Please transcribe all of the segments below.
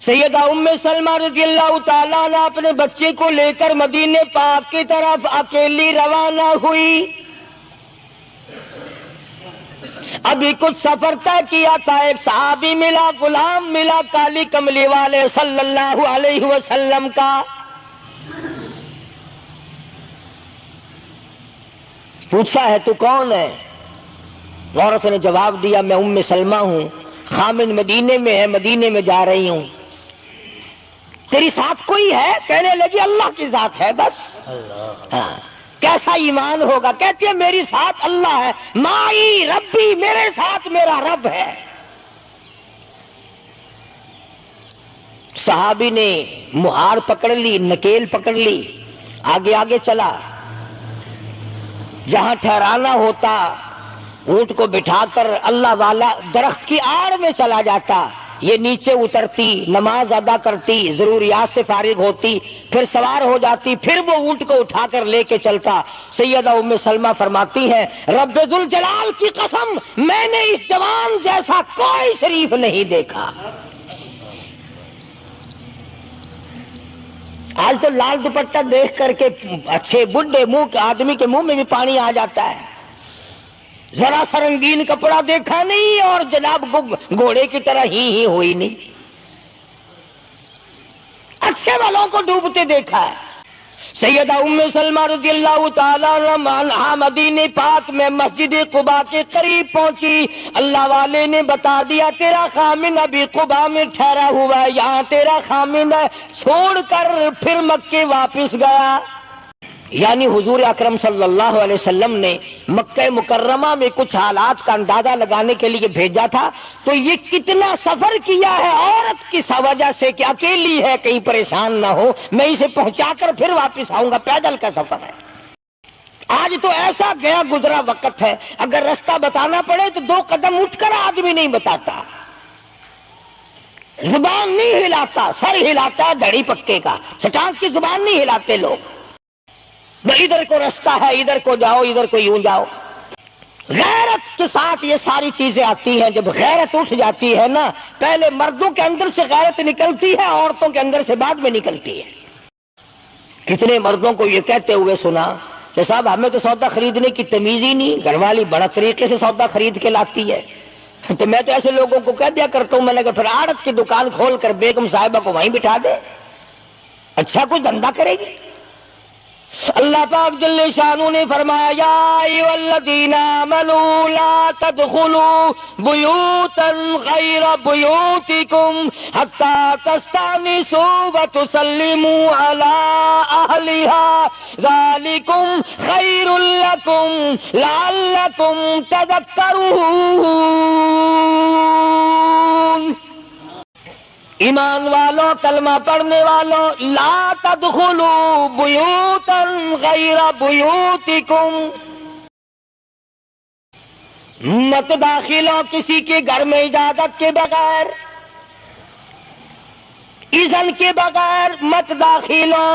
سیدہ ام سلمہ رضی اللہ تعالیٰ عنہ اپنے بچے کو لے کر مدینے پاک کی طرف اکیلی روانہ ہوئی. ابھی کچھ سفر طے کیا تھا، ایک صحابی ملا، غلام ملا کالی کملی والے صلی اللہ علیہ وسلم کا. پوچھا ہے تو کون ہے؟ عورت نے جواب دیا میں ام سلمہ ہوں، خامن مدینے میں ہے، مدینے میں جا رہی ہوں. تیری ساتھ کوئی ہے؟ کہنے لگی اللہ کی ذات ہے بس. ہاں کیسا ایمان ہوگا؟ کہتی ہے میری ساتھ اللہ ہے، مائی ربی، میرے ساتھ میرا رب ہے. صحابی نے مہار پکڑ لی، نکیل پکڑ لی، آگے آگے چلا. جہاں ٹھہرانا ہوتا اونٹ کو بٹھا کر اللہ والا درخت کی آڑ میں چلا جاتا، یہ نیچے اترتی، نماز ادا کرتی، ضروریات سے فارغ ہوتی، پھر سوار ہو جاتی، پھر وہ اونٹ کو اٹھا کر لے کے چلتا. سیدہ ام سلمہ فرماتی ہیں رب ذوالجلال کی قسم میں نے اس جوان جیسا کوئی شریف نہیں دیکھا. آج تو لال دوپٹہ دیکھ کر کے اچھے بڈھے منہ آدمی کے منہ میں بھی پانی آ جاتا ہے. ذرا سا رنگین کپڑا دیکھا نہیں اور جناب گھوڑے کی طرح ہی ہوئی نہیں. اچھے والوں کو ڈوبتے دیکھا ہے. سیدہ ام سلمہ رضی اللہ تعالیٰ عنہا مدینے پاک میں مسجد قباء کے قریب پہنچی. اللہ والے نے بتا دیا تیرا خامن ابھی قباء میں ٹھہرا ہوا ہے، یہاں تیرا خامن ہے. چھوڑ کر پھر مکے واپس گیا. یعنی حضور اکرم صلی اللہ علیہ وسلم نے مکہ مکرمہ میں کچھ حالات کا اندازہ لگانے کے لیے بھیجا تھا. تو یہ کتنا سفر کیا ہے عورت کی وجہ سے کہ اکیلی ہے، کہیں پریشان نہ ہو، میں اسے پہنچا کر پھر واپس آؤں گا. پیدل کا سفر ہے. آج تو ایسا گیا گزرا وقت ہے، اگر رستہ بتانا پڑے تو 2 قدم اٹھ کر آدمی نہیں بتاتا، زبان نہیں ہلاتا، سر ہلاتا ہے دھڑی پکے کا، سٹانس کی زبان نہیں ہلاتے لوگ. ادھر کو رستہ ہے، ادھر کو جاؤ، ادھر کو یوں جاؤ. غیرت کے ساتھ یہ ساری چیزیں آتی ہیں. جب غیرت اٹھ جاتی ہے نا، پہلے مردوں کے اندر سے غیرت نکلتی ہے، عورتوں کے اندر سے بعد میں نکلتی ہے. کتنے مردوں کو یہ کہتے ہوئے سنا کہ صاحب ہمیں تو سودا خریدنے کی تمیز ہی نہیں، گھر والی بڑا طریقے سے سودا خرید کے لاتی ہے. تو میں تو ایسے لوگوں کو کہہ دیا کرتا ہوں، میں نے کہا پھر آڑت کی دکان کھول کر بیگم صاحبہ کو وہیں بٹھا دے، اچھا کچھ دھندا کرے گی. اللہ پاک جل شانہ نے فرمایا یا ایھا الذین آمنوا لا تدخلوا بیوتا غیر بیوتکم حتی تستأنسوا وتسلموا علی اہلہا ذالکم خیر لکم لعلکم تذکرون. ایمان والوں، کلمہ پڑھنے والوں، لا تدخلوا بیوتا غیر بیوتکم، مت داخل ہو کسی کے گھر میں اجازت کے بغیر، اذن کے بغیر مت داخل ہو.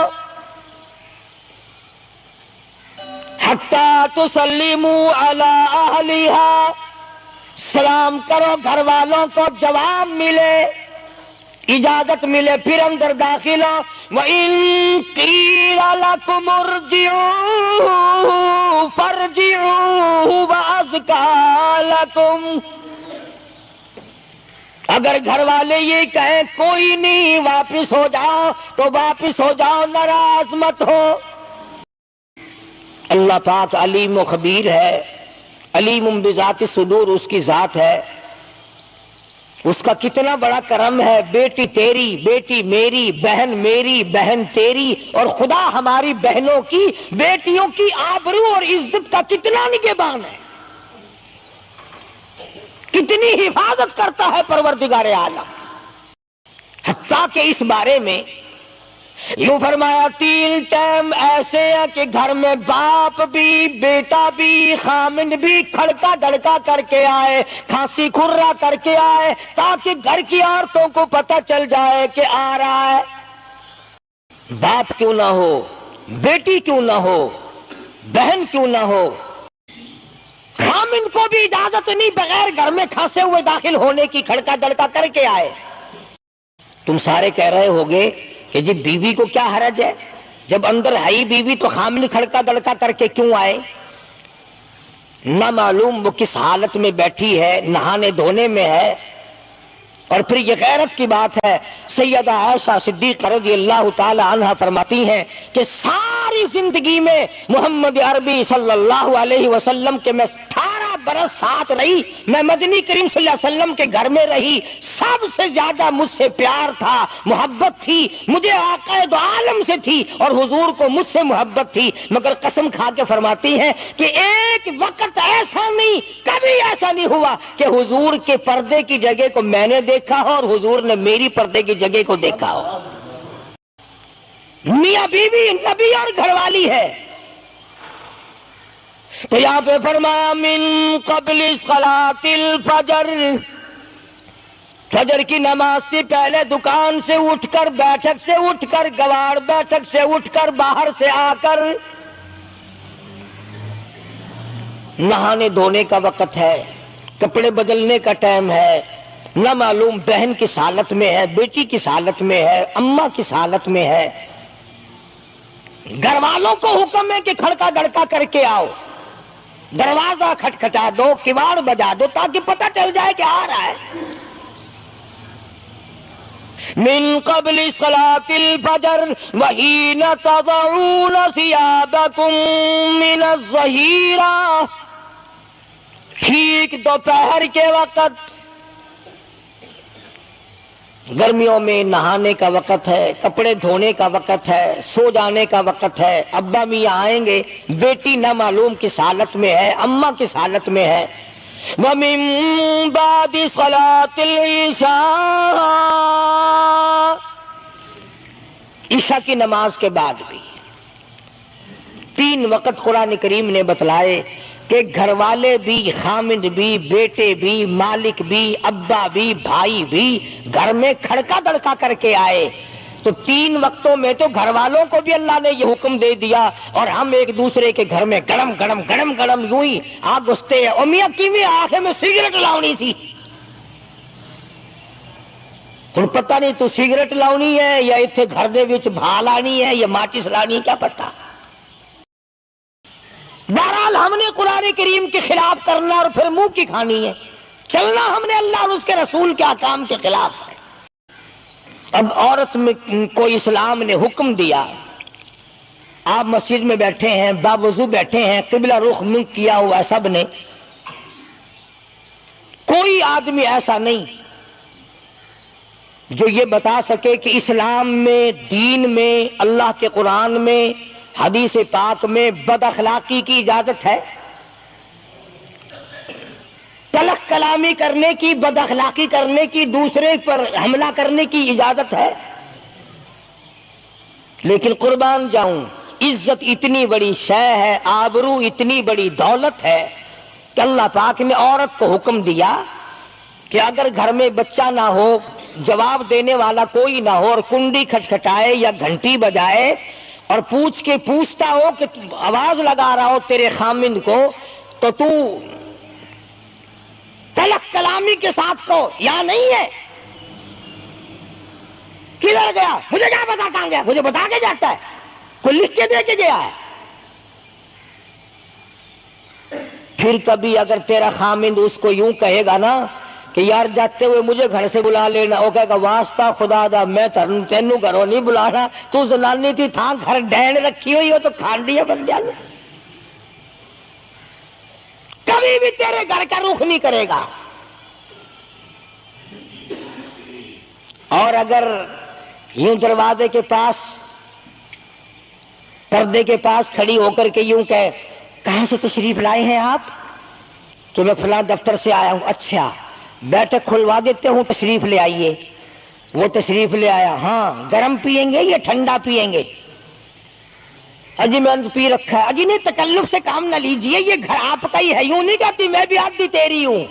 حتی تسلموا علی اہلہا، سلام کرو گھر والوں کو، جواب ملے، اجازت ملے، پھر اندر داخل ہو. وَإِن قِيلَ لَكُمُ ارْجِعُوا فَارْجِعُوا وَأَزْكَىٰ لَكُمْ، اگر گھر والے یہ کہیں کوئی نہیں واپس ہو جاؤ تو واپس ہو جاؤ، ناراض مت ہو. اللہ پاک علیم و خبیر ہے، علیم بذات الصدور اس کی ذات ہے. اس کا کتنا بڑا کرم ہے. بیٹی تیری، بیٹی میری، بہن میری، بہن تیری، اور خدا ہماری بہنوں کی، بیٹیوں کی آبرو اور عزت کا کتنا نگہبان ہے، کتنی حفاظت کرتا ہے پروردگار عالم. حتیٰ کہ اس بارے میں یوں فرمایا 3 ٹائم ایسے ہیں کہ گھر میں باپ بھی، بیٹا بھی، خامن بھی کھڑکا دھڑکا کر کے آئے، کھانسی کھرا کر کے آئے، تاکہ گھر کی عورتوں کو پتہ چل جائے کہ آ رہا ہے. باپ کیوں نہ ہو، بیٹی کیوں نہ ہو، بہن کیوں نہ ہو، خامن کو بھی اجازت نہیں بغیر گھر میں کھانسے ہوئے داخل ہونے کی، کھڑکا دھڑکا کر کے آئے. تم سارے کہہ رہے ہوگے کہ جی بیوی کو کیا حرج ہے، جب اندر ہے ہی بیوی تو خامن کھڑکا دڑکا کر کے کیوں آئے؟ نہ معلوم وہ کس حالت میں بیٹھی ہے، نہانے دھونے میں ہے۔ اور پھر یہ غیرت کی بات ہے، سیدہ عائشہ صدیقہ رضی اللہ تعالی عنہا فرماتی ہیں کہ ساری زندگی میں محمد عربی صلی اللہ علیہ وسلم کے میں 18 برس ساتھ رہی، میں مدنی کریم صلی اللہ علیہ وسلم کے گھر میں رہی، سب سے زیادہ مجھ سے پیار تھا، محبت تھی، مجھے آقا دو عالم سے تھی اور حضور کو مجھ سے محبت تھی، مگر قسم کھا کے فرماتی ہیں کہ ایک وقت ایسا نہیں، کبھی ایسا نہیں ہوا کہ حضور کے پردے کی جگہ کو میں نے دیکھا ہو اور حضور نے میری پردے کی جگہ کو دیکھا ہو۔ میاں بیوی نبی اور گھر والی ہے، تو یہاں پہ فرمایا من قبل صلاۃ الفجر، فجر کی نماز سے پہلے دکان سے اٹھ کر، بیٹھک سے اٹھ کر، گوار بیٹھک سے اٹھ کر، باہر سے آ کر نہانے دھونے کا وقت ہے، کپڑے بدلنے کا ٹائم ہے، نہ معلوم بہن کس حالت میں ہے، بیٹی کس حالت میں ہے، اماں کس حالت میں ہے۔ گھر والوں کو حکم ہے کہ کھڑکا دڑکا کر کے آؤ، دروازہ کھٹکھٹا دو، کواڑ بجا دو تاکہ پتہ چل جائے کہ آ رہا ہے۔ من قبل صلاة الفجر وحین تضعون ثیابکم من الظہیرہ، ٹھیک دوپہر کے وقت، گرمیوں میں نہانے کا وقت ہے، کپڑے دھونے کا وقت ہے، سو جانے کا وقت ہے، ابا میاں آئیں گے، بیٹی نہ معلوم کس حالت میں ہے، اماں کس حالت میں ہے۔ وَمِن بَعْدِ صَلَاةِ الْعِشَاءِ، عشاء کی نماز کے بعد بھی 3 وقت قرآن کریم نے بتلائے کہ گھر والے بھی، خامد بھی، بیٹے بھی، مالک بھی، ابا بھی، بھائی بھی گھر میں کھڑکا دڑکا کر کے آئے۔ تو 3 وقتوں میں تو گھر والوں کو بھی اللہ نے یہ حکم دے دیا، اور ہم ایک دوسرے کے گھر میں گرم گرم گرم گرم یوں ہی آگ گھستے ہیں۔ میاں کیویں آنکھیں میں سگریٹ لاؤنی تھی، ہن پتہ نہیں تو سگریٹ لاؤنی ہے یا اتنے گھر دے وچ بھا لانی ہے یا ماچس لانی ہے، کیا پتہ۔ بہرحال ہم نے قرآن کریم کے خلاف کرنا اور پھر منہ کی کھانی ہے، چلنا ہم نے اللہ اور اس کے رسول کے احکام کے خلاف ہے۔ اب عورت میں کو اسلام نے حکم دیا، آپ مسجد میں بیٹھے ہیں، باوضو بیٹھے ہیں، قبلہ رخ منہ کیا ہوا ہے سب نے، کوئی آدمی ایسا نہیں جو یہ بتا سکے کہ اسلام میں، دین میں، اللہ کے قرآن میں، حدیث پاک میں بد اخلاقی کی اجازت ہے، تلخ کلامی کرنے کی، بد اخلاقی کرنے کی، دوسرے پر حملہ کرنے کی اجازت ہے؟ لیکن قربان جاؤں، عزت اتنی بڑی شے ہے، آبرو اتنی بڑی دولت ہے کہ اللہ پاک نے عورت کو حکم دیا کہ اگر گھر میں بچہ نہ ہو، جواب دینے والا کوئی نہ ہو، اور کنڈی کھٹکھٹائے یا گھنٹی بجائے اور پوچھتا ہو کہ آواز لگا رہا ہو تیرے خامند کو، تو تلخ کلامی کے ساتھ کو یا نہیں ہے، کدھر گیا مجھے کیا پتا، کہاں گیا مجھے بتا کے جاتا ہے، کوئی لکھ کے دے کے گیا ہے۔ پھر کبھی اگر تیرا خامند اس کو یوں کہے گا نا کہ یار جاتے ہوئے مجھے گھر سے بلا لینا، وہ کہے گا واسطہ خدا دا میں تینوں گھروں نہیں بلانا، تو زنانی تھی تھا گھر ڈین رکھی ہوئی ہو تو کھانڈیا بن جانا، کبھی بھی تیرے گھر کا رخ نہیں کرے گا۔ اور اگر یوں دروازے کے پاس، پردے کے پاس کھڑی ہو کر کے یوں کہے کہاں سے تشریف لائے ہیں آپ، تو میں فلاں دفتر سے آیا ہوں، اچھا بیٹھک کھلوا دیتے ہوں، تشریف لے آئیے۔ وہ تشریف لے آیا، ہاں گرم پیئیں گے یا ٹھنڈا پیئیں گے؟ اجی میں پی رکھا ہے۔ اجی نہیں، تکلف سے کام نہ لیجئے، یہ گھر آپ کا ہی ہے، یوں نہیں کہتی میں بھی آدھی تیری ہوں۔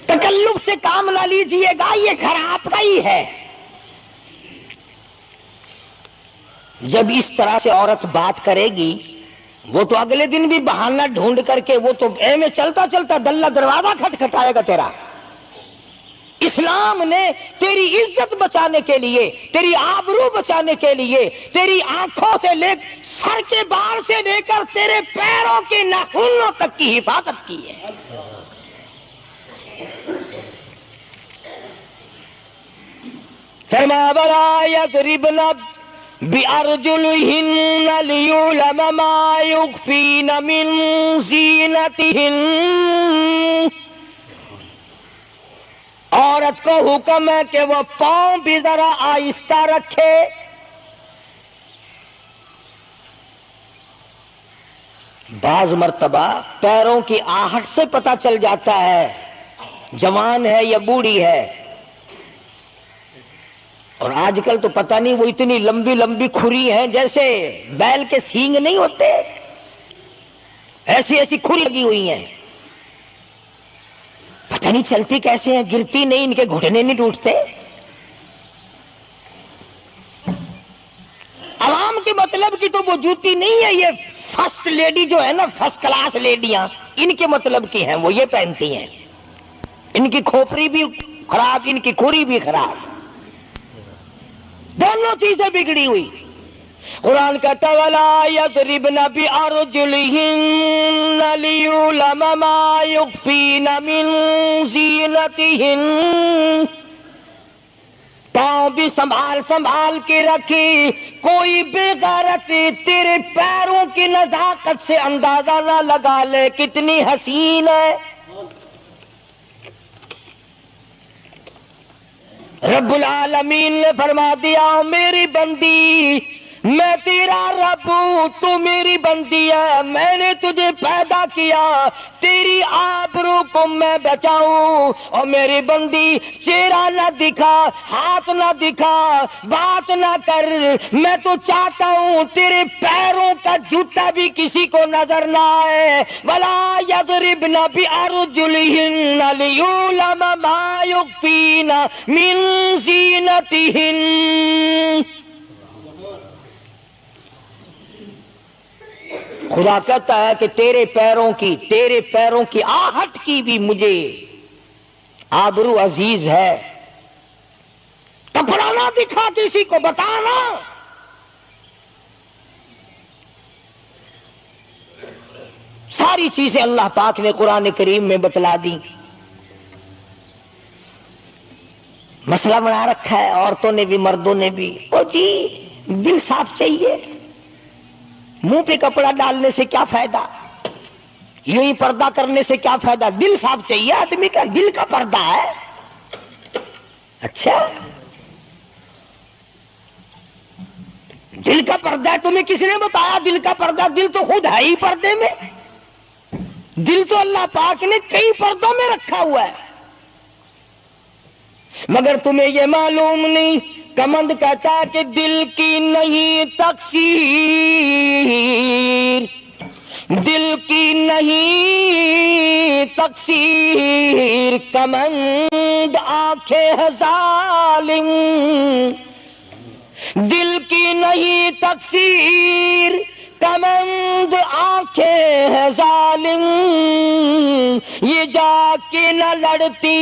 تکلف سے کام نہ لیجئے گا، یہ گھر آپ کا ہی ہے۔ جب اس طرح سے عورت بات کرے گی، وہ تو اگلے دن بھی بہانہ ڈھونڈ کر کے، وہ تو اے میں چلتا چلتا دلہ دروازہ کھٹکھٹائے گا تیرا، اسلام نے تیری عزت بچانے کے لیے، تیری آبرو بچانے کے لیے، تیری آنکھوں سے لے سر کے بال سے لے کر تیرے پیروں کے ناخنوں تک کی حفاظت کی ہے۔ فرمایا وَلَا يَضْرِبْنَ بِأَرْجُلِهِنَّ لِيُعْلَمَ مَا يُخْفِينَ مِنْ زِينَتِهِنَّ۔ عورت کو حکم ہے کہ وہ پاؤں بھی ذرا آہستہ رکھے۔ بعض مرتبہ پیروں کی آہٹ سے پتہ چل جاتا ہے جوان ہے یا بوڑھی ہے، اور آج کل تو پتہ نہیں وہ اتنی لمبی لمبی کھری ہیں جیسے بیل کے سینگ نہیں ہوتے، ایسی ایسی کھری لگی ہوئی ہیں، پتہ نہیں چلتی کیسے ہیں، گرتی نہیں، ان کے گھٹنے نہیں ٹوٹتے۔ عوام کے مطلب کی تو وہ جوتی نہیں ہے، یہ فرسٹ لیڈی جو ہے نا، فرسٹ کلاس لیڈیاں، ان کے مطلب کی ہیں، وہ یہ پہنتی ہیں۔ ان کی کھوپڑی بھی خراب، ان کی کھری بھی خراب، دونوں چیزیں بگڑی ہوئی۔ قرآن کہتا ہے وَلَا يَضْرِبْنَ بِأَرْجُلِهِنَّ لِيُعْلَمَ مَا يُخْفِينَ مِنْ زِينَتِهِنَّ۔ پاؤں بھی سنبھال سنبھال کے رکھی، کوئی بے غیرت تیرے پیروں کی نزاکت سے اندازہ نہ لگا لے کتنی حسین ہے۔ رب العالمین نے فرما دیا میری بندی، میں تیرا رب ہوں، تو میری بندی ہے، میں نے تجھے پیدا کیا تیری آبرو کو میں بچاؤں، اور میری بندی چہرہ نہ دکھا، ہاتھ نہ دکھا، بات نہ کر، میں تو چاہتا ہوں تیرے پیروں کا جوتا بھی کسی کو نظر نہ آئے۔ وَلَا يَضْرِبْنَ بِأَرْجُلِهِنَّ لِيُعْلَمَ مَا يُخْفِينَ مِنْ زِينَتِهِنَّ۔ خدا کہتا ہے کہ تیرے پیروں کی آہٹ کی بھی مجھے آبرو عزیز ہے۔ کپڑا نہ دکھا کسی کو، بتانا۔ ساری چیزیں اللہ پاک نے قرآن کریم میں بتلا دی۔ مسئلہ بنا رکھا ہے عورتوں نے بھی مردوں نے بھی، او جی دل صاف چاہیے، منہ پہ کپڑا ڈالنے سے کیا فائدہ، یوں ہی پردہ کرنے سے کیا فائدہ، دل صاف چاہیے آدمی کا، دل کا پردہ ہے۔ اچھا دل کا پردہ ہے، تمہیں کس نے بتایا دل کا پردہ؟ دل تو خود ہے ہی پردے میں، دل تو اللہ پاک نے کئی پردوں میں رکھا ہوا ہے، مگر تمہیں یہ معلوم نہیں۔ کمند کہتا ہے کہ دل کی نہیں تقصیر، دل کی نہیں تقصیر، کمند آنکھیں ہے ظالم، دل کی نہیں تقصیر، کمند آنکھیں ہے ظالم، یہ جا کے نہ لڑتی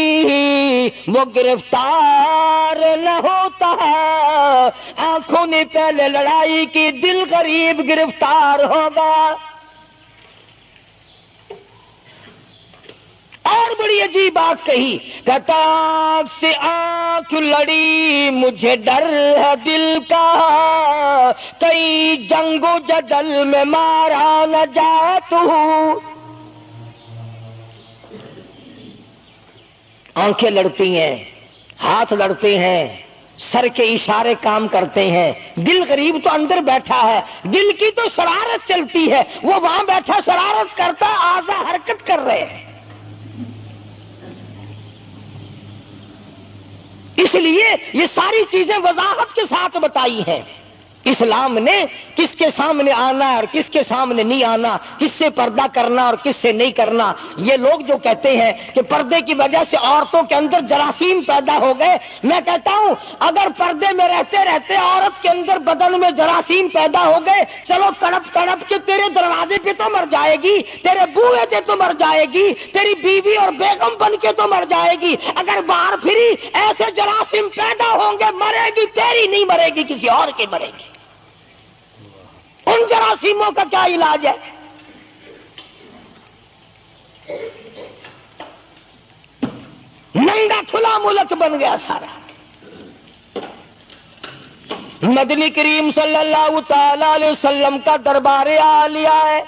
وہ گرفتار نہ ہوتا، آنکھوں نے پہلے لڑائی کی، دل غریب گرفتار ہوگا۔ اور بڑی عجیب بات کہی، کہتا آنکھ سے آنکھ لڑی مجھے ڈر ہے دل کا، کئی جنگ و جدل میں مارا نہ جائے تو۔ آنکھیں لڑتی ہیں، ہاتھ لڑتے ہیں، سر کے اشارے کام کرتے ہیں، دل غریب تو اندر بیٹھا ہے، دل کی تو شرارت چلتی ہے، وہ وہاں بیٹھا شرارت کرتا، اعضا حرکت کر رہے ہیں۔ اس لیے یہ ساری چیزیں وضاحت کے ساتھ بتائی ہیں۔ اسلام نے کس کے سامنے آنا ہے اور کس کے سامنے نہیں آنا، کس سے پردہ کرنا اور کس سے نہیں کرنا۔ یہ لوگ جو کہتے ہیں کہ پردے کی وجہ سے عورتوں کے اندر جراثیم پیدا ہو گئے، میں کہتا ہوں اگر پردے میں رہتے رہتے عورت کے اندر بدن میں جراثیم پیدا ہو گئے، چلو تڑپ تڑپ کے تیرے دروازے پہ تو مر جائے گی، تیرے بوئے پہ تو مر جائے گی، تیری بیوی اور بیگم بن کے تو مر جائے گی۔ اگر باہر پھری ایسے جراثیم پیدا ہوں گے، مرے گی تیری نہیں مرے گی، کسی اور کی مرے گی۔ ان جراثیموں کا کیا علاج ہے؟ ننگا کھلا ملک بن گیا سارا۔ مدنی کریم صلی اللہ تعالی علیہ وسلم کا دربار عالیہ ہے،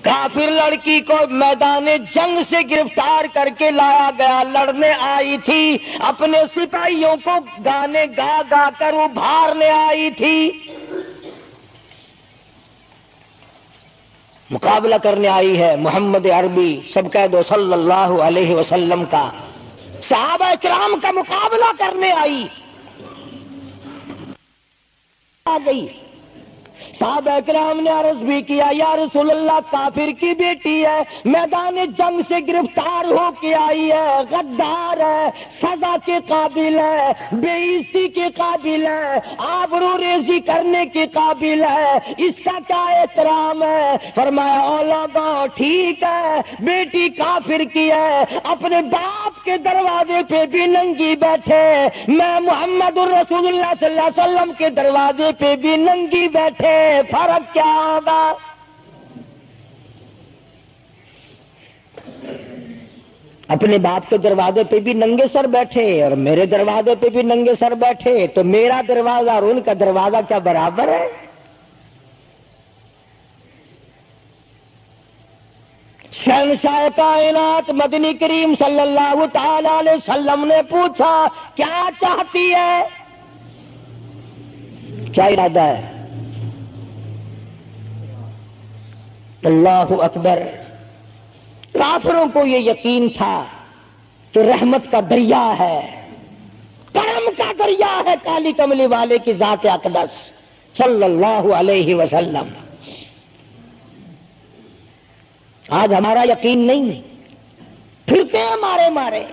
کافر لڑکی کو میدان جنگ سے گرفتار کر کے لایا گیا، لڑنے آئی تھی، اپنے سپاہیوں کو گانے گا گا کر ابھارنے آئی تھی، مقابلہ کرنے آئی ہے محمد عربی سب کہہ دو صلی اللہ علیہ وسلم کا، صحابہ کرام کا مقابلہ کرنے آئی، آ گئی۔ صحابہ کرام نے عرض بھی کیا یا رسول اللہ کافر کی بیٹی ہے، میدان جنگ سے گرفتار ہو کے آئی ہے، غدار ہے، سزا کے قابل ہے، بے عزتی کے قابل ہے، آبرو ریزی کرنے کے قابل ہے، اس کا کیا احترام ہے؟ فرمایا اولادا ٹھیک ہے، بیٹی کافر کی ہے، اپنے باپ کے دروازے پہ بھی ننگی بیٹھے، میں محمد الرسول اللہ صلی اللہ علیہ وسلم کے دروازے پہ بھی ننگی بیٹھے، فرق کیا ہوگا؟ اپنے باپ کے دروازے پہ بھی ننگے سر بیٹھے اور میرے دروازے پہ بھی ننگے سر بیٹھے، تو میرا دروازہ اور ان کا دروازہ کیا برابر ہے؟ شہنشاہ کائنات مدنی کریم صلی اللہ تعالی علیہ وسلم نے پوچھا کیا چاہتی ہے، کیا ارادہ ہے؟ اللہ اکبر۔ کافروں کو یہ یقین تھا کہ رحمت کا دریا ہے، کرم کا دریا ہے کالی کملی والے کی ذات اقدس صلی اللہ علیہ وسلم۔ آج ہمارا یقین نہیں، پھرتے ہیں مارے مارے۔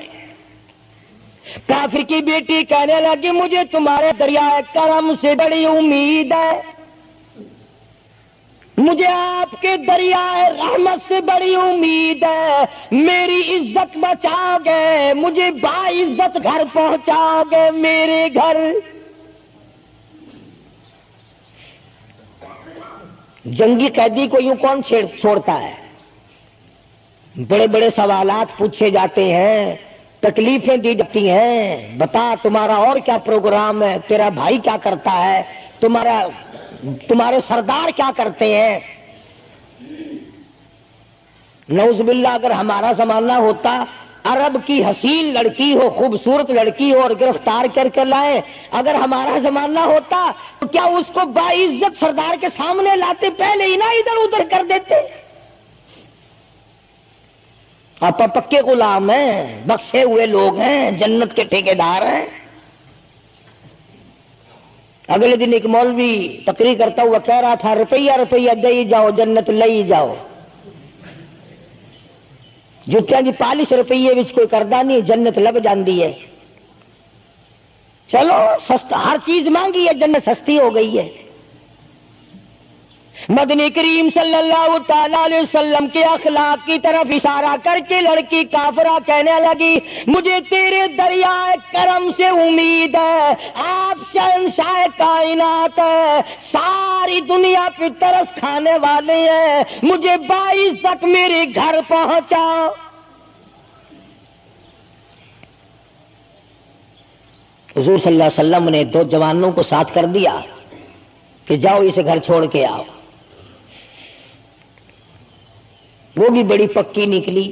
کافر کی بیٹی کہنے لگی مجھے تمہارے دریائے کرم سے بڑی امید ہے، مجھے آپ کے دریائے رحمت سے بڑی امید ہے، میری عزت بچاؤ گے، مجھے باعزت گھر پہنچاؤ گے، میرے گھر۔ جنگی قیدی کو یوں کون چھوڑتا ہے؟ بڑے بڑے سوالات پوچھے جاتے ہیں، تکلیفیں دی جاتی ہیں، بتا تمہارا اور کیا پروگرام ہے، تیرا بھائی کیا کرتا ہے، تمہارے سردار کیا کرتے ہیں۔ نعوذ باللہ اگر ہمارا زمانہ ہوتا، عرب کی حسین لڑکی ہو، خوبصورت لڑکی ہو اور گرفتار کر کے لائے، اگر ہمارا زمانہ ہوتا تو کیا اس کو باعزت سردار کے سامنے لاتے؟ پہلے ہی نہ ادھر ادھر کر دیتے۔ آپ پکے غلام ہیں، بخشے ہوئے لوگ ہیں، جنت کے ٹھیکیدار ہیں۔ اگلے دن ایک مولوی تقریر کرتا ہوا کہہ رہا تھا روپیہ روپیہ دے جاؤ جنت لئی جاؤ، جتیا جی 40 روپیے وچ کوئی کردہ نہیں، جنت لب جاندی ہے۔ چلو سستا، ہر چیز مانگی ہے، جنت سستی ہو گئی ہے۔ مدنی کریم صلی اللہ تعالی علیہ وسلم کے اخلاق کی طرف اشارہ کر کے لڑکی کافرہ کہنے لگی مجھے تیرے دریائے کرم سے امید ہے، آپ شہنشاہ کائنات ہے، ساری دنیا پہ ترس کھانے والے ہیں، مجھے باعزت میرے گھر پہنچاؤ۔ حضور صلی اللہ علیہ وسلم نے 2 جوانوں کو ساتھ کر دیا کہ جاؤ اسے گھر چھوڑ کے آؤ۔ وہ بھی بڑی پکی نکلی،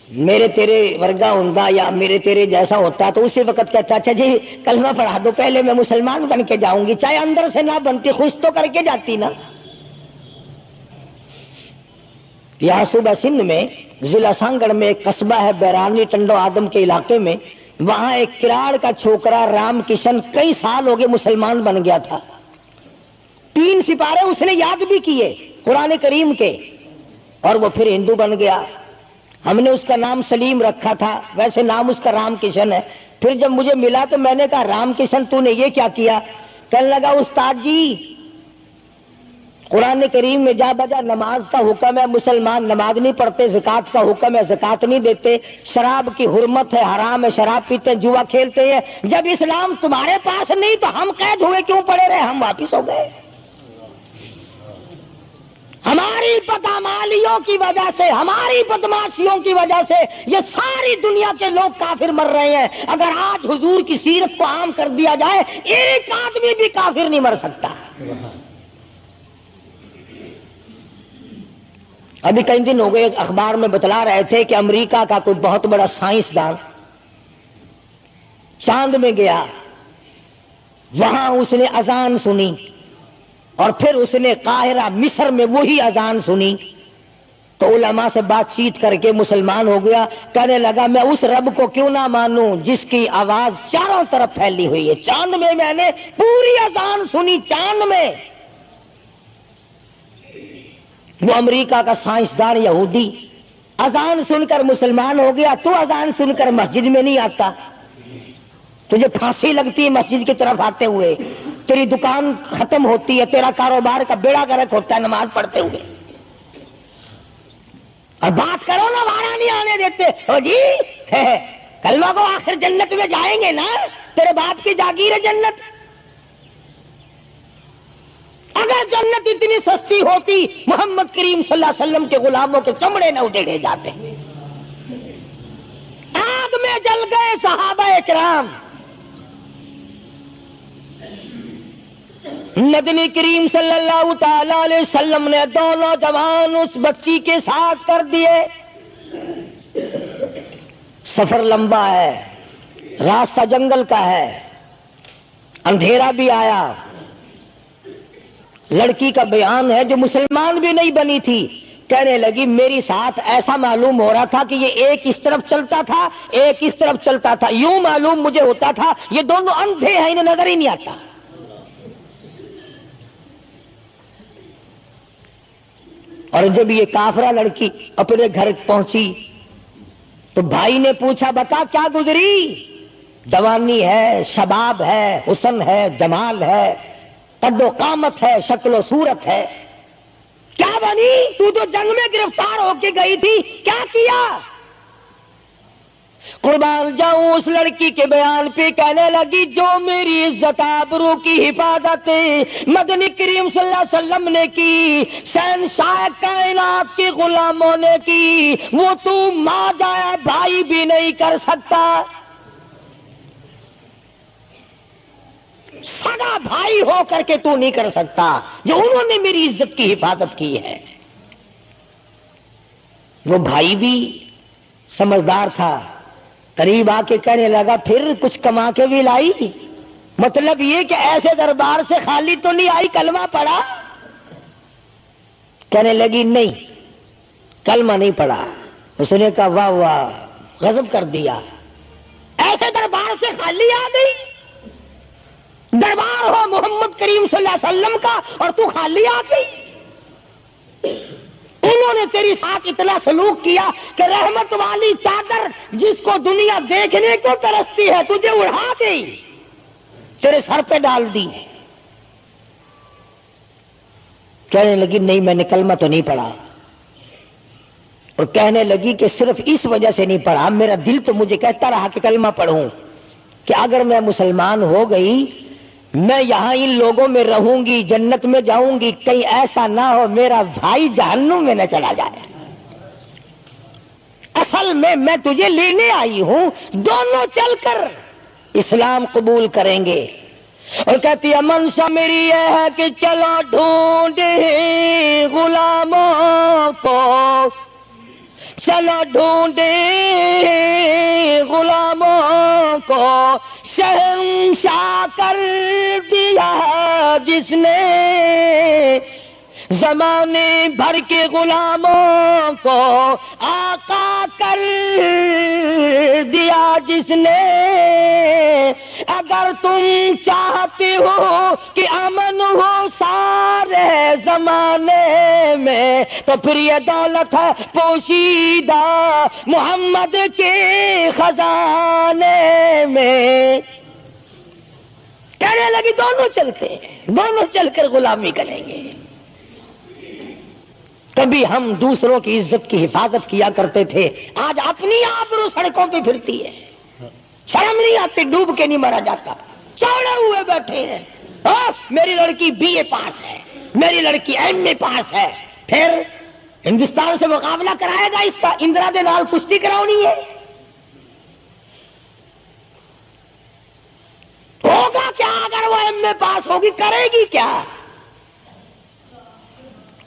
میرے تیرے ورگا ہوندا یا میرے تیرے جیسا ہوتا تو اسی وقت کہتا اچھا جی کلمہ پڑھا دو، پہلے میں مسلمان بن کے جاؤں گی، چاہے اندر سے نہ بنتی خوش تو کر کے جاتی نا۔ یہاں صوبہ سندھ میں ضلع سانگڑ میں ایک قصبہ ہے بیرانی ٹنڈو آدم کے علاقے میں، وہاں ایک کراڑ کا چھوکرا رام کشن کئی سال ہو گئے مسلمان بن گیا تھا. 3 سپارے اس نے یاد بھی کیے قرآن کریم کے, اور وہ پھر ہندو بن گیا. ہم نے اس کا نام سلیم رکھا تھا, ویسے نام اس کا رام کشن ہے. پھر جب مجھے ملا تو میں نے کہا رام کشن تو نے یہ کیا کیا؟ کہنے لگا استاد جی قرآن کریم میں جا بجا نماز کا حکم ہے, مسلمان نماز نہیں پڑھتے, زکات کا حکم ہے زکات نہیں دیتے, شراب کی حرمت ہے حرام ہے, شراب پیتے جوا کھیلتے ہیں. جب اسلام تمہارے پاس نہیں تو ہم قید ہوئے کیوں پڑے رہے؟ ہم واپس ہو گئے. ہماری بدعمالیوں کی وجہ سے, ہماری بدماشیوں کی وجہ سے یہ ساری دنیا کے لوگ کافر مر رہے ہیں. اگر آج حضور کی سیرت کو عام کر دیا جائے ایک آدمی بھی کافر نہیں مر سکتا. ابھی کئی دن ہو گئے اخبار میں بتلا رہے تھے کہ امریکہ کا کوئی بہت بڑا سائنسدان چاند میں گیا, وہاں اس نے اذان سنی اور پھر اس نے قاہرہ مصر میں وہی اذان سنی تو علماء سے بات چیت کر کے مسلمان ہو گیا. کہنے لگا میں اس رب کو کیوں نہ مانوں جس کی آواز چاروں طرف پھیلی ہوئی ہے. چاند میں نے پوری اذان سنی, چاند میں. وہ امریکہ کا سائنسدان یہودی اذان سن کر مسلمان ہو گیا, تو اذان سن کر مسجد میں نہیں آتا, تجھے پھانسی لگتی ہے مسجد کی طرف آتے ہوئے, تیری دکان ختم ہوتی ہے, تیرا کاروبار کا بیڑا گرک ہوتا ہے نماز پڑھتے ہوئے. اور بات کرو نا وارا نہیں آنے دیتے. او جی کلمہ کو آخر جنت میں جائیں گے نا, تیرے باپ کی جاگیر ہے جنت. اگر جنت اتنی سستی ہوتی محمد کریم صلی اللہ علیہ وسلم کے غلاموں کے چمڑے نہ اجڑے جاتے. آگ میں جل گئے صحابہ کرام. نبی کریم صلی اللہ تعالی علیہ وسلم نے 2 نوجوان اس بچی کے ساتھ کر دیے. سفر لمبا ہے, راستہ جنگل کا ہے, اندھیرا بھی آیا. لڑکی کا بیان ہے جو مسلمان بھی نہیں بنی تھی, کہنے لگی میری ساتھ ایسا معلوم ہو رہا تھا کہ یہ ایک اس طرف چلتا تھا ایک اس طرف چلتا تھا, یوں معلوم مجھے ہوتا تھا یہ دونوں اندھے ہیں, انہیں نظر ہی نہیں آتا. اور جب یہ کافرہ لڑکی اپنے گھر پہنچی تو بھائی نے پوچھا بتا کیا گزری؟ جوانی ہے, شباب ہے, حسن ہے, جمال ہے, قد و قامت ہے, شکل و صورت ہے. کیا بنی؟ تو جنگ میں گرفتار ہو کے گئی تھی, کیا کیا؟ قربان جاؤں اس لڑکی کے بیان پہ کہنے لگی جو میری عزت آبرو کی حفاظت مدنی کریم صلی اللہ علیہ وسلم نے کی, شہنشاہ کائنات کے غلاموں نے کی, وہ تو ماں جایا بھائی بھی نہیں کر سکتا. سگا بھائی ہو کر کے تو نہیں کر سکتا جو انہوں نے میری عزت کی حفاظت کی ہے. وہ بھائی بھی سمجھدار تھا, قریب آ کے کہنے لگا پھر کچھ کما کے بھی لائی؟ مطلب یہ کہ ایسے دربار سے خالی تو نہیں آئی, کلمہ پڑھا؟ کہنے لگی نہیں کلمہ نہیں پڑھا. اس نے کہا واہ واہ, غضب کر دیا, ایسے دربار سے خالی آ گئی؟ دربار ہو محمد کریم صلی اللہ علیہ وسلم کا اور تو خالی آ گئی. انہوں نے تیری ساتھ اتنا سلوک کیا کہ رحمت والی چادر جس کو دنیا دیکھنے کو ترستی ہے تجھے اڑا گئی, تیرے سر پہ ڈال دی. کہنے لگی نہیں میں نے کلمہ تو نہیں پڑھا. اور کہنے لگی کہ صرف اس وجہ سے نہیں پڑھا, میرا دل تو مجھے کہتا رہا کہ کلمہ پڑھوں, کہ اگر میں مسلمان ہو گئی میں یہاں ان لوگوں میں رہوں گی, جنت میں جاؤں گی, کہیں ایسا نہ ہو میرا بھائی جہنم میں نہ چلا جائے. اصل میں تجھے لینے آئی ہوں, دونوں چل کر اسلام قبول کریں گے. اور کہتی ہے منشا میری یہ ہے کہ چلو ڈھونڈے غلاموں کو, چلو ڈھونڈے غلاموں کو, شہنشاہ کر دیا جس نے زمانے بھر کے غلاموں کو, آقا کر پھر دیا جس نے، اگر تم چاہتے ہو کہ امن ہو سارے زمانے میں تو پھر یہ دولت ہے پوشیدہ محمد کے خزانے میں۔ کہنے لگی دونوں چلتے ہیں، دونوں چل کر غلامی کریں گے۔ کبھی ہم دوسروں کی عزت کی حفاظت کیا کرتے تھے، آج اپنی آبرو سڑکوں پہ پھرتی ہے، شرم نہیں آتی، ڈوب کے نہیں مرا جاتا، چوڑے ہوئے بیٹھے ہیں۔ میری لڑکی بی اے پاس ہے، میری لڑکی ایم اے پاس ہے، پھر ہندوستان سے مقابلہ کرائے گا اس کا، اندرا دے نال کشتی کراؤنی ہے؟ ہوگا کیا اگر وہ ایم اے پاس ہوگی؟ کرے گی کیا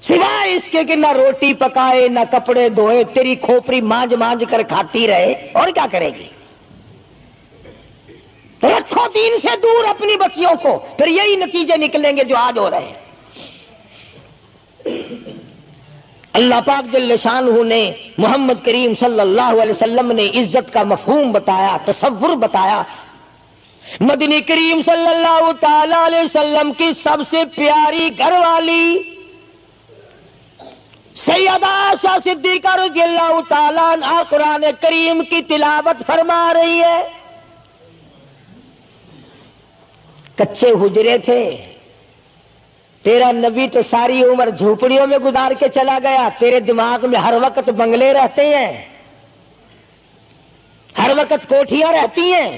سوائے اس کے کہ نہ روٹی پکائے نہ کپڑے دھوئے، تیری کھوپڑی مانج مانج کر کھاتی رہے، اور کیا کرے گی؟ رکھو دین سے دور اپنی بچیوں کو، پھر یہی نتیجے نکلیں گے جو آج ہو رہے ہیں۔ اللہ پاک جل شانہ نے محمد کریم صلی اللہ علیہ وسلم نے عزت کا مفہوم بتایا، تصور بتایا۔ مدنی کریم صلی اللہ تعالی علیہ وسلم کی سب سے پیاری گھر والی سیدہ عائشہ صدیقہ رضی اللہ تعالیٰ عنہا قرآن کریم کی تلاوت فرما رہی ہے۔ کچے حجرے تھے، تیرا نبی تو ساری عمر جھوپڑیوں میں گزار کے چلا گیا، تیرے دماغ میں ہر وقت بنگلے رہتے ہیں، ہر وقت کوٹھیاں رہتی ہیں۔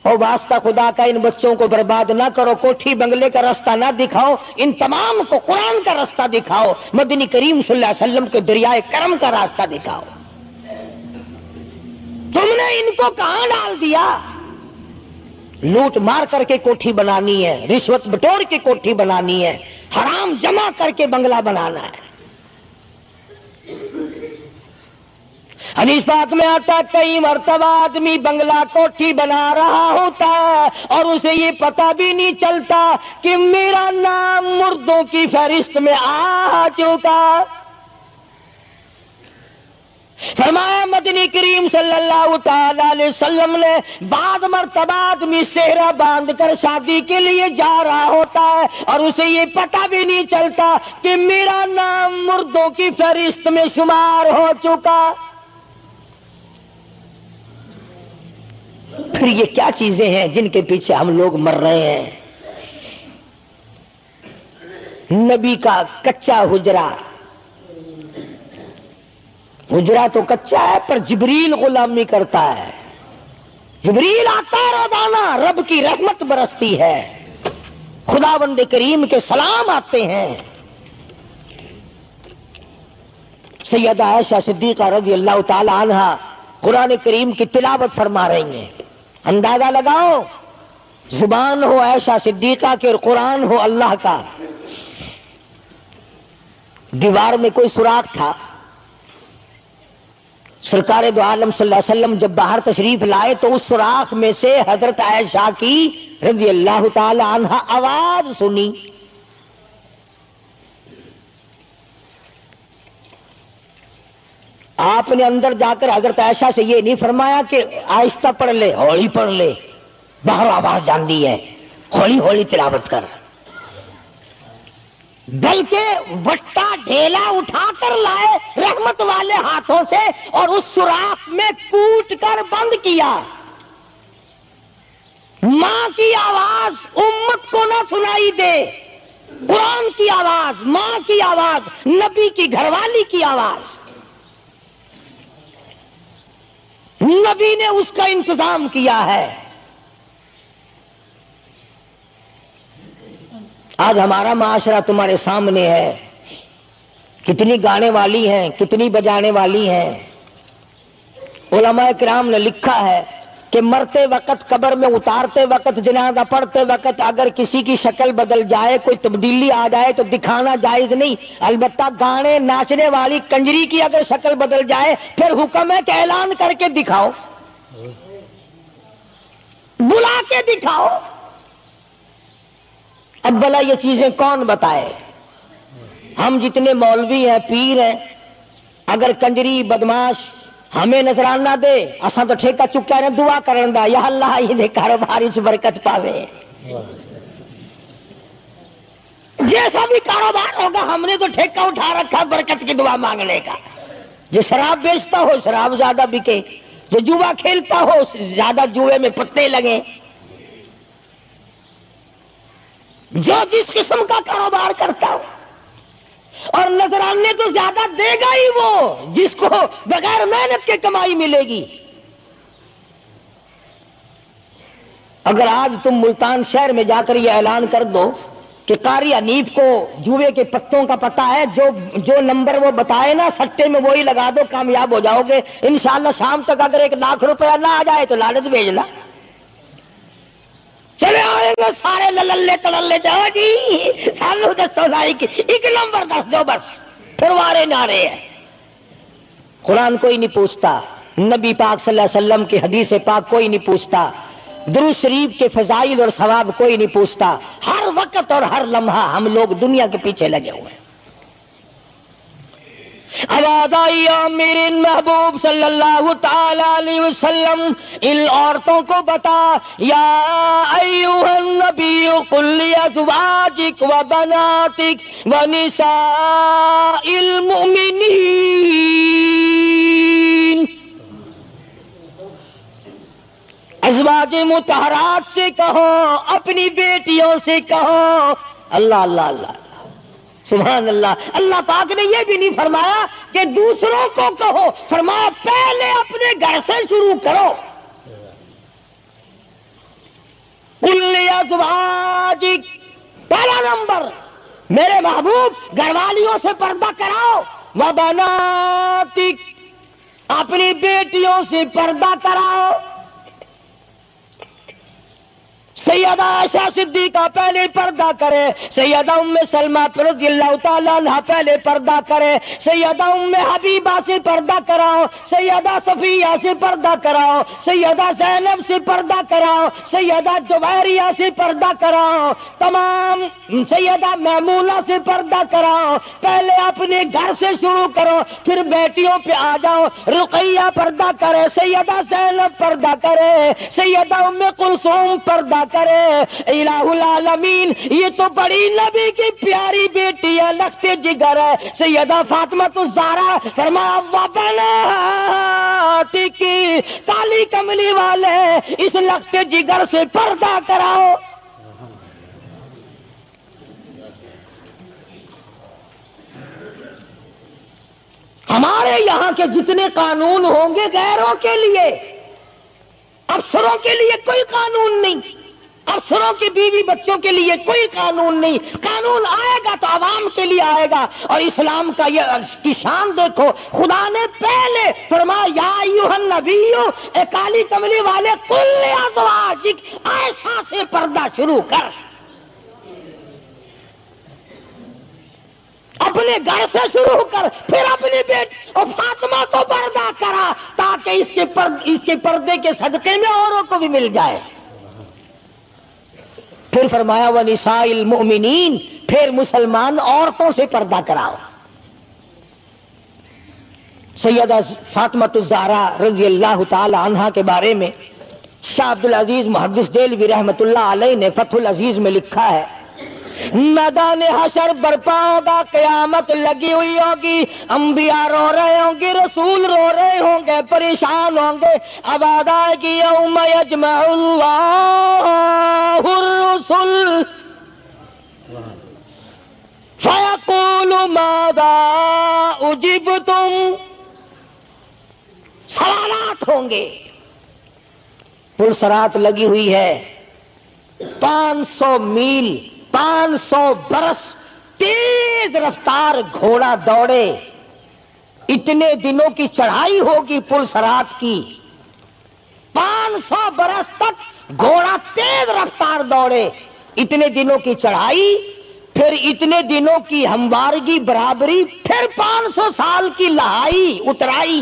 او واسطہ خدا کا ان بچوں کو برباد نہ کرو، کوٹھی بنگلے کا راستہ نہ دکھاؤ، ان تمام کو قرآن کا راستہ دکھاؤ، مدنی کریم صلی اللہ علیہ وسلم کے دریائے کرم کا راستہ دکھاؤ۔ تم نے ان کو کہاں ڈال دیا؟ لوٹ مار کر کے کوٹھی بنانی ہے، رشوت بٹور کے کوٹھی بنانی ہے، حرام جمع کر کے بنگلہ بنانا ہے۔ حدیث پاک میں آتا ہے کئی مرتبہ آدمی بنگلہ کوٹھی بنا رہا ہوتا ہے اور اسے یہ پتہ بھی نہیں چلتا کہ میرا نام مردوں کی فہرست میں آ چکا۔ فرمایا مدنی کریم صلی اللہ تعالی علیہ وسلم نے بعض مرتبہ آدمی صحرا باندھ کر شادی کے لیے جا رہا ہوتا ہے اور اسے یہ پتہ بھی نہیں چلتا کہ میرا نام مردوں کی فہرست میں شمار ہو چکا۔ پھر یہ کیا چیزیں ہیں جن کے پیچھے ہم لوگ مر رہے ہیں؟ نبی کا کچا حجرہ، حجرہ تو کچا ہے پر جبریل غلامی کرتا ہے، جبریل آتا ہے روزانہ، رب کی رحمت برستی ہے، خداوند کریم کے سلام آتے ہیں۔ سیدہ عائشہ صدیقہ رضی اللہ تعالی عنہا قرآن کریم کی تلاوت فرما رہی ہیں۔ اندازہ لگاؤ، زبان ہو عائشہ صدیقہ کے اور قرآن ہو اللہ کا۔ دیوار میں کوئی سوراخ تھا، سرکار دو عالم صلی اللہ علیہ وسلم جب باہر تشریف لائے تو اس سوراخ میں سے حضرت عائشہ کی رضی اللہ تعالی عنہا آواز سنی۔ آپ نے اندر جا کر حضرت عائشہ سے یہ نہیں فرمایا کہ آہستہ پڑھ لے، ہولی پڑھ لے، باہر آواز جاندی ہے، ہولی ہولی تلاوت کر، بلکہ وٹا ڈھیلا اٹھا کر لائے رحمت والے ہاتھوں سے اور اس سوراخ میں کوٹ کر بند کیا۔ ماں کی آواز امت کو نہ سنائی دے، قرآن کی آواز، ماں کی آواز، نبی کی گھر والی کی آواز، نبی نے اس کا انتظام کیا ہے۔ آج ہمارا معاشرہ تمہارے سامنے ہے، کتنی گانے والی ہیں، کتنی بجانے والی ہیں۔ علماء کرام نے لکھا ہے کہ مرتے وقت، قبر میں اتارتے وقت، جنازہ پڑھتے وقت اگر کسی کی شکل بدل جائے، کوئی تبدیلی آ جائے تو دکھانا جائز نہیں، البتہ گانے ناچنے والی کنجری کی اگر شکل بدل جائے پھر حکم ہے کہ اعلان کر کے دکھاؤ، بلا کے دکھاؤ۔ اب بھلا یہ چیزیں کون بتائے؟ ہم جتنے مولوی ہیں، پیر ہیں، اگر کنجری، بدماش، ہمیں نذرانہ دے اساں تو ٹھیکہ چکیا نے دعا کرن دا، یا اللہ یہ کاروبار وچ برکت پاوے۔ جیسا بھی کاروبار ہوگا ہم نے تو ٹھیکہ اٹھا رکھا برکت کی دعا مانگنے کا۔ جو شراب بیچتا ہو شراب زیادہ بکے، جو جوا کھیلتا ہو زیادہ جوئے میں پتے لگے، جو جس قسم کا کاروبار کرتا ہو، اور نذرانے تو زیادہ دے گا ہی وہ جس کو بغیر محنت کے کمائی ملے گی۔ اگر آج تم ملتان شہر میں جا کر یہ اعلان کر دو کہ قاری حنیف کو جوئے کے پتوں کا پتہ ہے، جو نمبر وہ بتائے نا سٹے میں وہی لگا دو، کامیاب ہو جاؤ گے انشاءاللہ۔ شام تک اگر 1 لاکھ روپیہ نہ آ جائے تو لالچ بھیجنا، چلے آئیں گے سارے للے تللے جاؤ جی سانو دسو لائی کی 1 نمبر دس دو بس، پھر وارے نعرے ہیں۔ قرآن کوئی نہیں پوچھتا، نبی پاک صلی اللہ علیہ وسلم کی حدیث پاک کوئی نہیں پوچھتا، درود شریف کے فضائل اور ثواب کوئی نہیں پوچھتا۔ ہر وقت اور ہر لمحہ ہم لوگ دنیا کے پیچھے لگے ہوئے ہیں۔ آواز آئی میرے محبوب صلی اللہ تعالی علیہ وسلم ان عورتوں کو بتا، یا ایھا النبی قل لازواجک و بناتک و نساء المؤمنین، ازواج مطہرات سے کہو، اپنی بیٹیوں سے کہو۔ اللہ اللہ اللہ سبحان اللہ۔ اللہ پاک نے یہ بھی نہیں فرمایا کہ دوسروں کو کہو، فرمایا پہلے اپنے گھر سے شروع کرو۔ قل لازواجک، پہلا نمبر میرے محبوب گھر والیوں سے پردہ کراؤ، وبناتک، اپنی بیٹیوں سے پردہ کراؤ۔ سیدہ عائشہ صدیقہ پہلے پردہ کرے، سیدہ ام سلمہ رضی اللہ تعالیٰ عنہ پہلے پردہ کرے، سیدہ ام حبیبہ سے پردہ کراؤ، سیدہ صفیہ سے پردہ کراؤ، سیدہ زینب سے پردہ کراؤ، سیدہ جویریہ سے پردہ کراؤ، تمام سیدہ میمونہ سے پردہ کراؤ۔ پہلے اپنے گھر سے شروع کرو، پھر بیٹیوں پہ آ جاؤ۔ رقیہ پردہ کرے، سیدہ زینب پردہ کرے، سیدہ ام کلثوم پردہ کرے۔ الہ العالمین، یہ تو بڑی نبی کی پیاری بیٹی ہے، لخت جگر ہے، سیدہ فاطمہ الزہرا، فرمایا وبناتک، کالی کملی والے اس لخت جگر سے پردہ کراؤ۔ ہمارے یہاں کے جتنے قانون ہوں گے غیروں کے لیے، افسروں کے لیے کوئی قانون نہیں، افسروں کی بیوی بچوں کے لیے کوئی قانون نہیں۔ قانون آئے گا تو عوام کے لیے آئے گا۔ اور اسلام کا یہ کی شان دیکھو، خدا نے پہلے فرمایا یا ایھا النبی، اے کالی کملی والے، قل لازواجک، عائشہ سے پردہ شروع کر، اپنے گھر سے شروع کر، پھر اپنے بیٹے اور فاطمہ کو پردہ کرا، تاکہ اس کے پردے کے صدقے میں اوروں کو بھی مل جائے۔ پھر فرمایا وَنِسَاءِ الْمُؤْمِنِينَ، پھر مسلمان عورتوں سے پردہ کراؤ۔ سیدہ فاطمہ الزہرا رضی اللہ تعالی عنہا کے بارے میں شاہ عبد العزیز محدث دہلوی رحمۃ اللہ علیہ نے فتح العزیز میں لکھا ہے، میدان حشر برپا ہوگا، قیامت لگی ہوئی ہوگی، انبیاء رو رہے ہوں گے، رسول رو رہے ہوں گے، پریشان ہوں گے۔ آواز آئے گی یوم یجمع اللہ الرسل فیقول ماذا اجبتم، سوالات ہوں گے۔ پرسرات لگی ہوئی ہے، 500 میل 500 برس تیز رفتار گھوڑا دوڑے، اتنے دنوں کی چڑھائی ہوگی پل سرات کی، 500 برس تک گھوڑا تیز رفتار دوڑے، اتنے دنوں کی چڑھائی، پھر اتنے دنوں کی ہموارگی برابری، پھر 500 سال کی لہائی اترائی،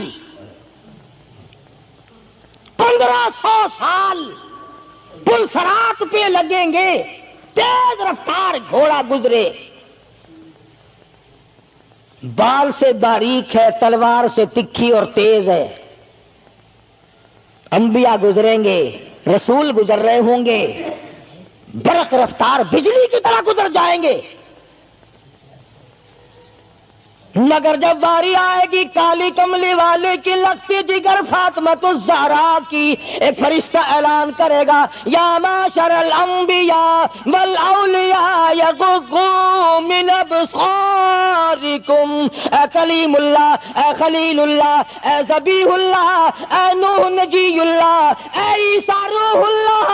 1500 سال پل سرات پہ لگیں گے، تیز رفتار گھوڑا گزرے، بال سے باریک ہے، تلوار سے تکھی اور تیز ہے، انبیاء گزریں گے، رسول گزر رہے ہوں گے، برق رفتار بجلی کی طرح گزر جائیں گے، مگر جب باری آئے گی کالی کملی والے کی لگتی جگر فاطمۃ الزہرا کی، ایک فرشتہ اعلان کرے گا یا معاشر الانبیاء والاولیاء یغضوا من ابصارکم، اے کلیم اللہ، اے خلیل اللہ، اے ذبیح اللہ، اے نوح نجی اللہ، اے عیسیٰ روح اللہ،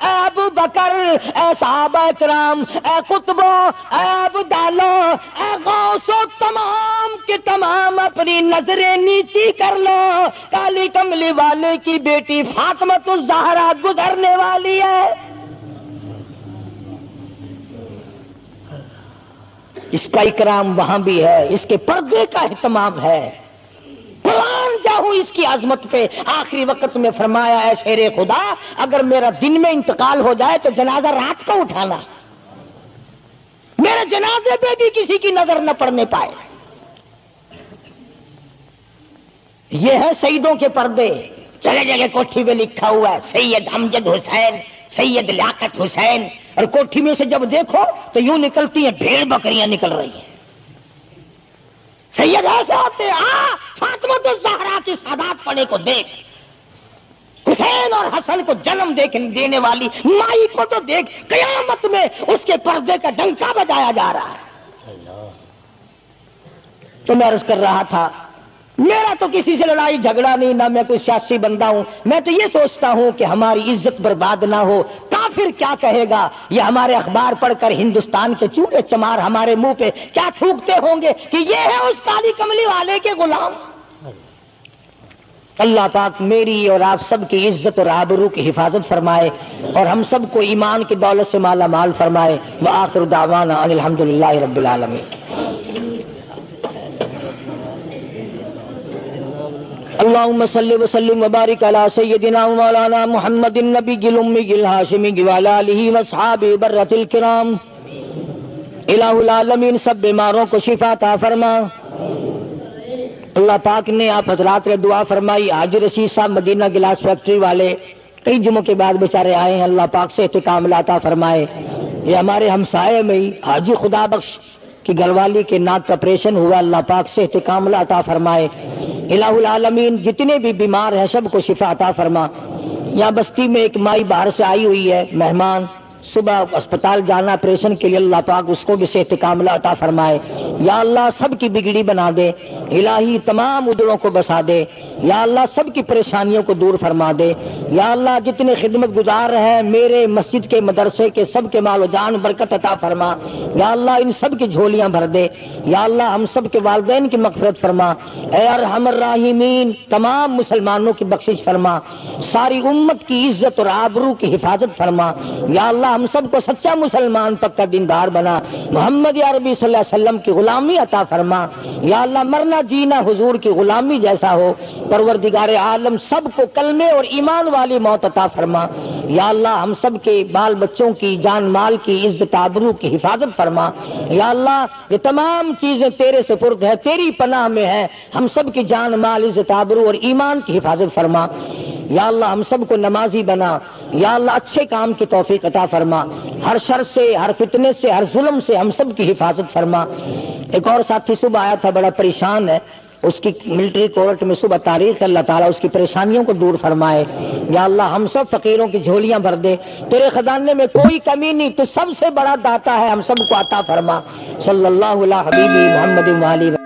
اے ابو بکر، اے صحابہ کرام، اے قطبوں، اے ابدالوں، اے غوثوں، تمام کے تمام اپنی نظریں نیچی کر لو، کالی کملی والے کی بیٹی فاطمۃ الزہرا گزرنے والی ہے۔ اس کا اکرام وہاں بھی ہے، اس کے پردے کا اہتمام ہے۔ قرآن جاؤ اس کی عظمت پہ آخری وقت میں فرمایا اے شیر خدا، اگر میرا دن میں انتقال ہو جائے تو جنازہ رات کو اٹھانا، میرے جنازے پہ بھی کسی کی نظر نہ پڑنے پائے۔ یہ ہے سیدوں کے پردے۔ جگہ جگہ کوٹھی میں لکھا ہوا ہے سید امجد حسین، سید لیاقت حسین، اور کوٹھی میں سے جب دیکھو تو یوں نکلتی ہیں بھیڑ بکریاں نکل رہی ہیں۔ سید ایسے ہوتے فاطمۃ الزہرا کی سادات پڑے کو دیکھ، حسین اور حسن کو جنم دینے والی مائی کو تو دیکھ، قیامت میں اس کے پردے کا ڈنکا بجایا جا رہا ہے۔ تو میں عرض کر رہا تھا میرا تو کسی سے لڑائی جھگڑا نہیں، نہ میں کوئی سیاسی بندہ ہوں، میں تو یہ سوچتا ہوں کہ ہماری عزت برباد نہ ہو۔ کافر کیا کہے گا، یہ ہمارے اخبار پڑھ کر ہندوستان کے چوہے چمار ہمارے منہ پہ کیا تھوکتے ہوں گے کہ یہ ہے اس کالی کملی والے کے غلام۔ اللہ پاک میری اور آپ سب کی عزت اور آبرو کی حفاظت فرمائے اور ہم سب کو ایمان کی دولت سے مالا مال فرمائے۔ وآخر دعوانا ان الحمدللہ رب العالمین۔ اللهم صل وسلم وبارك على سيدنا مولانا محمد النبي الأمي الهاشمي وعلى آله وأصحابه برة الكرام۔ الہ العالمین سب بیماروں کو شفا عطا فرما۔ اللہ پاک نے آپ حضرات نے دعا فرمائی، حاجی رشید صاحب مدینہ گلاس فیکٹری والے کئی جمعوں کے بعد بیچارے آئے ہیں، اللہ پاک سے احتکام عطا فرمائے۔ یہ ہمارے ہمسائے میں ہی حاجی خدا بخش کی گھر والی کے ناک کا آپریشن ہوا، اللہ پاک سے احتکام عطا فرمائے۔ الہ العالمین جتنے بھی بیمار ہیں سب کو شفا عطا فرما۔ یہاں بستی میں ایک مائی باہر سے آئی ہوئی ہے مہمان، صبح اسپتال جانا آپریشن کے لیے، اللہ پاک اس کو بھی صحت کاملہ عطا فرمائے۔ یا اللہ سب کی بگڑی بنا دے، الہی تمام ادھروں کو بسا دے، یا اللہ سب کی پریشانیوں کو دور فرما دے۔ یا اللہ جتنے خدمت گزار ہیں میرے مسجد کے مدرسے کے سب کے مال و جان برکت عطا فرما۔ یا اللہ ان سب کی جھولیاں بھر دے۔ یا اللہ ہم سب کے والدین کی مغفرت فرما۔ اے ارحم الراحمین تمام مسلمانوں کی بخشش فرما، ساری امت کی عزت اور آبرو کی حفاظت فرما۔ یا اللہ ہم سب کو سچا مسلمان پکا دیندار بنا، محمد عربی صلی اللہ علیہ وسلم کی غلامی عطا فرما۔ یا اللہ مرنا جینا حضور کی غلامی جیسا ہو، پروردگار عالم سب کو کلمے اور ایمان والی موت عطا فرما۔ یا اللہ ہم سب کے بال بچوں کی جان مال کی عزت آبرو کی حفاظت فرما۔ یا اللہ یہ تمام چیزیں تیرے سپرد ہے، تیری پناہ میں ہے، ہم سب کی جان مال عزت آبرو اور ایمان کی حفاظت فرما۔ یا اللہ ہم سب کو نمازی بنا۔ یا اللہ اچھے کام کی توفیق عطا فرما، ہر شر سے، ہر فتنے سے، ہر ظلم سے ہم سب کی حفاظت فرما۔ ایک اور ساتھی صبح آیا تھا بڑا پریشان ہے، اس کی ملٹری کورٹ میں صبح تاریخ ہے، اللہ تعالیٰ اس کی پریشانیوں کو دور فرمائے۔ یا اللہ ہم سب فقیروں کی جھولیاں بھر دے، تیرے خزانے میں کوئی کمی نہیں، تو سب سے بڑا داتا ہے، ہم سب کو عطا فرما۔ صلی اللہ علیہ حبیبی محمد وآلہ